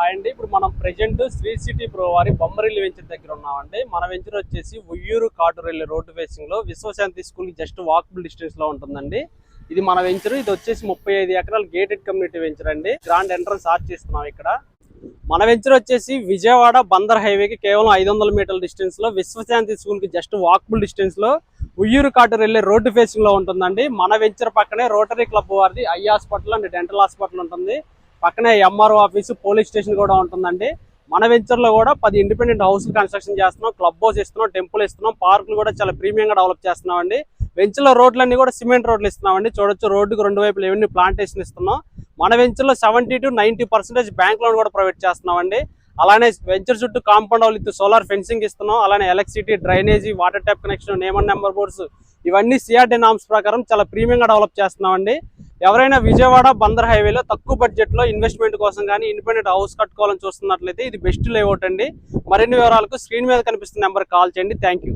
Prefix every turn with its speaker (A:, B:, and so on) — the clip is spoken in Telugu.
A: హాయ్ అండి. ఇప్పుడు మనం ప్రెజెంట్ శ్రీ సిటీ ప్రో వారి బొమ్మరిల్లు వెంచర్ దగ్గర ఉన్నామండి. మన వెంచర్ వచ్చేసి ఉయ్యూరు కాటూరెల్లి రోడ్డు ఫేసింగ్ లో విశ్వశాంతి స్కూల్ కి జస్ట్ వాకబుల్ డిస్టెన్స్ లో ఉంటుందండి. ఇది మన వెంచర్. ఇది వచ్చేసి 35 ఎకరాల గేటెడ్ కమ్యూనిటీ వెంచర్ అండి. గ్రాండ్ ఎంట్రన్స్ ఆర్చ్ చేస్తున్నాం ఇక్కడ. మన వెంచర్ వచ్చేసి విజయవాడ బందర్ హైవేకి కేవలం 500 మీటర్ల డిస్టెన్స్ లో విశ్వశాంతి స్కూల్ కి జస్ట్ వాకబుల్ డిస్టెన్స్ లో ఉయ్యూరు కాటూరెల్లి రోడ్డు ఫేసింగ్ లో ఉంటుందండి. మన వెంచర్ పక్కనే రోటరీ క్లబ్ వారిది eye hospital and dental hospital ఉంటుంది. పక్కనే ఎంఆర్ఓ ఆఫీసు, పోలీస్ స్టేషన్ కూడా ఉంటుందండి. మన వెంచర్ లో కూడా 10 ఇండిపెండెంట్ హౌస్ కన్స్ట్రక్షన్ చేస్తున్నాం, క్లబ్ హౌస్ ఇస్తున్నాం, టెంపుల్ ఇస్తున్నాం, పార్కులు కూడా చాలా ప్రీమియంగా డెవలప్ చేస్తున్నాం అండి. వెంచర్ లో రోడ్లన్నీ కూడా సిమెంట్ రోడ్లు ఇస్తున్నామండి. చూడొచ్చు, రోడ్డుకు 2 వైపులు ఎవరిని ప్లాంటేషన్ ఇస్తున్నాం. మన వెంచర్ లో 70 to 90% బ్యాంక్ లోన్ కూడా ప్రొవైడ్ చేస్తున్నామండి. అలానే వెంచర్ చుట్టూ compound wall with solar fencing ఇస్తున్నాం. అలానే electricity, drainage, water tap connection, name and number boards ఇవన్నీ సిఆర్డీ నామ్స్ ప్రకారం చాలా ప్రీమియంగా డెవలప్ చేస్తున్నామండి. ఎవరైనా విజయవాడ బందర్ హైవేలో తక్కువ బడ్జెట్ లో ఇన్వెస్ట్మెంట్ కోసం కానీ ఇండిపెండెంట్ హౌస్ కట్టుకోవాలని చూస్తున్నట్లయితే ఇది బెస్ట్ లేఅవుట్ అండి. మరిన్ని వివరాలకు స్క్రీన్ మీద కనిపిస్తున్న నెంబర్ కాల్ చేయండి. Thank you.